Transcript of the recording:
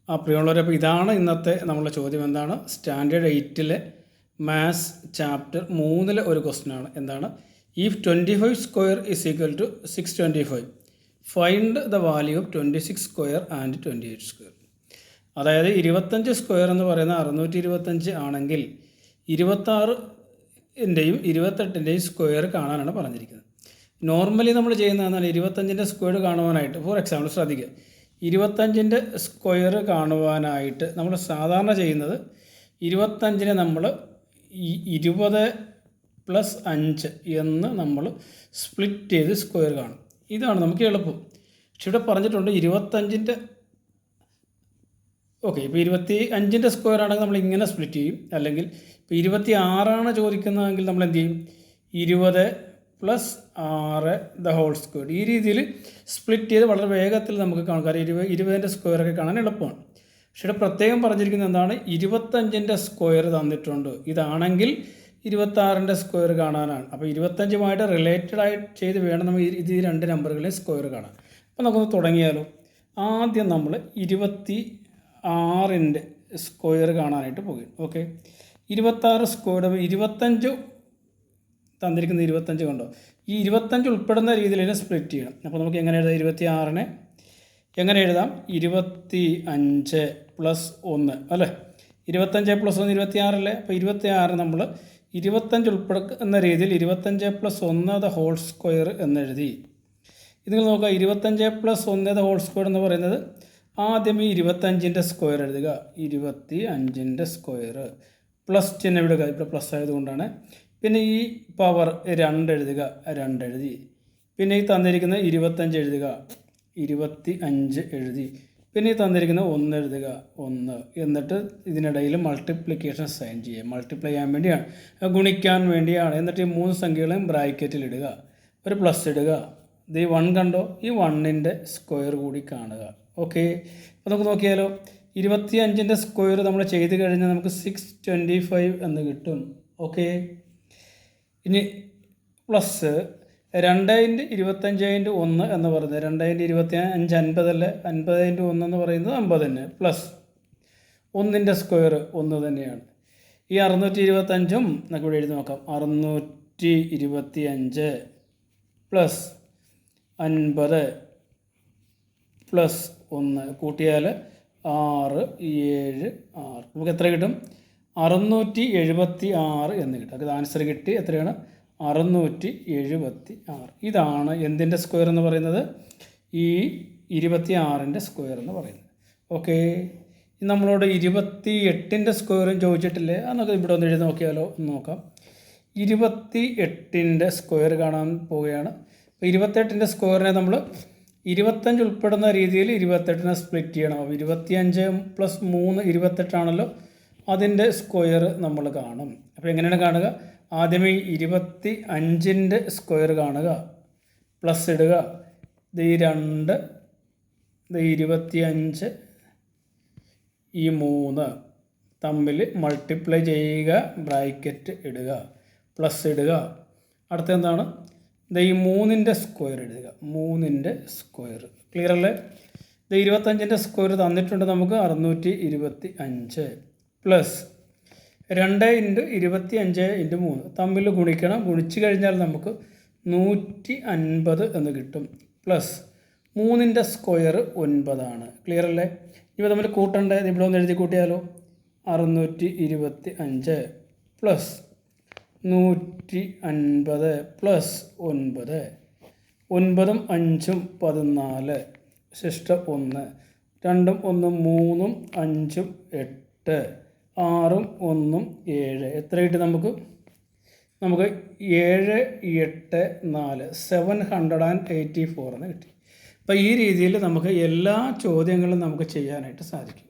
പ്രിയമുള്ളവരെ, അപ്പോൾ ഇതാണ് ഇന്നത്തെ നമ്മളുടെ ചോദ്യം. എന്താണ്? സ്റ്റാൻഡേർഡ് 8-ലെ മാത്സ് ചാപ്റ്റർ 3-ലെ ഒരു ക്വസ്റ്റ്യനാണ്. എന്താണ്? If 25 square is equal to 625, find the value of 26 square and 28 square. അതായത് 25 സ്ക്വയർ എന്ന് പറയുന്ന 625 ആണെങ്കിൽ 26-ൻ്റെയും 28-ൻ്റെയും സ്ക്വയർ കാണാനാണ് പറഞ്ഞിരിക്കുന്നത്. നോർമലി നമ്മൾ ചെയ്യുന്നതെന്നാണ് 25-ൻ്റെ സ്ക്വയർ കാണുവാനായിട്ട്. ഫോർ എക്സാമ്പിൾ ശ്രദ്ധിക്കുക, 25-ൻ്റെ സ്ക്വയർ കാണുവാനായിട്ട് നമ്മൾ സാധാരണ ചെയ്യുന്നത് 25-നെ നമ്മൾ 20 + 5 എന്ന് നമ്മൾ സ്പ്ലിറ്റ് ചെയ്ത് സ്ക്വയർ കാണും. ഇതാണ് നമുക്ക് എളുപ്പം. പക്ഷെ ഇവിടെ പറഞ്ഞിട്ടുണ്ട് 25-ൻ്റെ ഇപ്പോൾ 25-ൻ്റെ സ്ക്വയർ ആണെങ്കിൽ നമ്മൾ ഇങ്ങനെ സ്പ്ലിറ്റ് ചെയ്യും. അല്ലെങ്കിൽ ഇപ്പോൾ 26 ചോദിക്കുന്നതെങ്കിൽ നമ്മൾ എന്ത് ചെയ്യും? 20 + 6 ദ ഹോൾ സ്ക്വയർ. ഈ രീതിയിൽ സ്പ്ലിറ്റ് ചെയ്ത് വളരെ വേഗത്തിൽ നമുക്ക് കാണാം. കാരണം 20-ൻ്റെ സ്ക്വയറൊക്കെ കാണാൻ എളുപ്പമാണ്. പക്ഷേ ഇവിടെ പ്രത്യേകം പറഞ്ഞിരിക്കുന്നത് എന്താണ്? 25-ൻ്റെ സ്ക്വയർ തന്നിട്ടുണ്ട്. ഇതാണെങ്കിൽ 26-ൻ്റെ സ്ക്വയർ കാണാനാണ്. അപ്പോൾ 25-മായിട്ട് റിലേറ്റഡ് ആയിട്ട് ചെയ്ത് വേണം നമ്മൾ ഇത് ഈ രണ്ട് നമ്പറുകളെയും സ്ക്വയർ കാണാൻ. അപ്പോൾ നമുക്കൊന്ന് തുടങ്ങിയാലോ. ആദ്യം നമ്മൾ 26-ൻ്റെ സ്ക്വയർ കാണാനായിട്ട് പോകും. 26 സ്ക്വയർ 25 തന്നിരിക്കുന്ന 25 കണ്ടോ? ഈ 25 ഉൾപ്പെടുന്ന രീതിയിൽ തന്നെ സ്പ്ലിറ്റ് ചെയ്യണം. അപ്പോൾ നമുക്ക് എങ്ങനെ എഴുതാം? 26-നെ എങ്ങനെ എഴുതാം? 25 + 1 അല്ലേ? 25 + 1 26 അല്ലേ? അപ്പോൾ 26 നമ്മൾ 25 ഉൾപ്പെടുന്ന രീതിയിൽ 25 + 1 ദ ഹോൾ സ്ക്വയർ എന്നെഴുതി. ഇത് നിങ്ങൾ നോക്കുക, 25 + 1 ദ ഹോൾ സ്ക്വയർ എന്ന് പറയുന്നത് ആദ്യം ഈ 25-ൻ്റെ സ്ക്വയർ എഴുതുക. 25-ൻ്റെ സ്ക്വയർ പ്ലസ് ചിഹ്നം ഇടുക. ഇപ്പോൾ പ്ലസ് ആയതുകൊണ്ടാണ്. പിന്നെ ഈ പവർ 2 എഴുതുക. 2 എഴുതി. പിന്നെ ഈ തന്നിരിക്കുന്ന 25 എഴുതുക. 25 എഴുതി. പിന്നെ ഈ തന്നിരിക്കുന്ന 1 എഴുതുക. 1. എന്നിട്ട് ഇതിനിടയിൽ മൾട്ടിപ്ലിക്കേഷൻ സൈൻ ചെയ്യുക. മൾട്ടിപ്ലൈ ചെയ്യാൻ വേണ്ടിയാണ്, ഗുണിക്കാൻ വേണ്ടിയാണ്. എന്നിട്ട് ഈ 3 സംഖ്യകളും ബ്രാക്കറ്റിൽ ഇടുക. ഒരു പ്ലസ് ഇടുക. ഇത് ഈ 1 കണ്ടോ? ഈ 1-ൻ്റെ സ്ക്വയർ കൂടി കാണുക. അപ്പോൾ നമുക്ക് നോക്കിയാലോ. 25-ൻ്റെ സ്ക്വയർ നമ്മൾ ചെയ്ത് കഴിഞ്ഞാൽ നമുക്ക് 625 എന്ന് കിട്ടും. ഇനി പ്ലസ് 2×25×1 എന്ന് പറയുന്നത് 2×25 50 അല്ലേ? 50×1 എന്ന് പറയുന്നത് 50 തന്നെ. പ്ലസ് 1-ൻ്റെ സ്ക്വയർ 1 തന്നെയാണ്. ഈ 625 നമുക്ക് ഇവിടെ എഴുതി നോക്കാം. 625 + 50 + 1 കൂട്ടിയാൽ 6, 7, 6. നമുക്ക് എത്ര കിട്ടും? 676 എന്ന് കിട്ടും. അത് ആൻസർ കിട്ടി. എത്രയാണ്? 676. ഇതാണ് എന്തിൻ്റെ സ്ക്വയർ എന്ന് പറയുന്നത്? ഈ 26-ൻ്റെ സ്ക്വയർ എന്ന് പറയുന്നത്. നമ്മളോട് 28-ൻ്റെ സ്ക്വയറും ചോദിച്ചിട്ടില്ലേ? അതൊക്കെ ഇവിടെ ഒന്ന് എഴുതി നോക്കിയാലോ. ഒന്ന് നോക്കാം. 28-ൻ്റെ സ്ക്വയർ കാണാൻ പോവുകയാണ്. അപ്പോൾ 28-ൻ്റെ സ്ക്വയറിനെ നമ്മൾ 25 ഉൾപ്പെടുന്ന രീതിയിൽ 28-നെ സ്പ്ലിറ്റ് ചെയ്യണം. അപ്പോൾ 25 + 3 28 ആണല്ലോ. അതിൻ്റെ സ്ക്വയർ നമ്മൾ കാണും. അപ്പോൾ എങ്ങനെയാണ് കാണുക? ആദ്യമേ 25-ൻ്റെ സ്ക്വയർ കാണുക. പ്ലസ് ഇടുക. ഇത് ഈ 2, ഇത് 25, ഈ 3 തമ്മിൽ മൾട്ടിപ്ലൈ ചെയ്യുക. ബ്രാക്കറ്റ് ഇടുക. പ്ലസ് ഇടുക. അടുത്തെന്താണ്? ഇത് ഈ 3-ൻ്റെ സ്ക്വയർ എഴുതുക. 3-ൻ്റെ സ്ക്വയർ. ക്ലിയർ അല്ലേ? ഇത് 25-ൻ്റെ സ്ക്വയർ തന്നിട്ടുണ്ട് നമുക്ക് 625 പ്ലസ് 2×25×3 തമ്മിൽ ഗുണിക്കണം. ഗുണിച്ച് കഴിഞ്ഞാൽ നമുക്ക് 150 എന്ന് കിട്ടും. പ്ലസ് 3-ൻ്റെ സ്ക്വയർ 9 ആണ്. ക്ലിയർ അല്ലേ? ഇവ തമ്മിൽ കൂട്ടേണ്ടത് ഇവിടെ ഒന്ന് എഴുതി കൂട്ടിയാലോ. 625 പ്ലസ് 150 പ്ലസ് 9. 9ഉം 5ഉം 14. ശിഷ്ടം 1. 2ഉം 1ഉം 3ഉം 5ഉം 8. 6ഉം 1ഉം 7. എത്ര കിട്ടി നമുക്ക്? 7, 8, 4 784 എന്ന് കിട്ടി. അപ്പോൾ ഈ രീതിയിൽ നമുക്ക് എല്ലാ ചോദ്യങ്ങളും നമുക്ക് ചെയ്യാനായിട്ട് സാധിക്കും.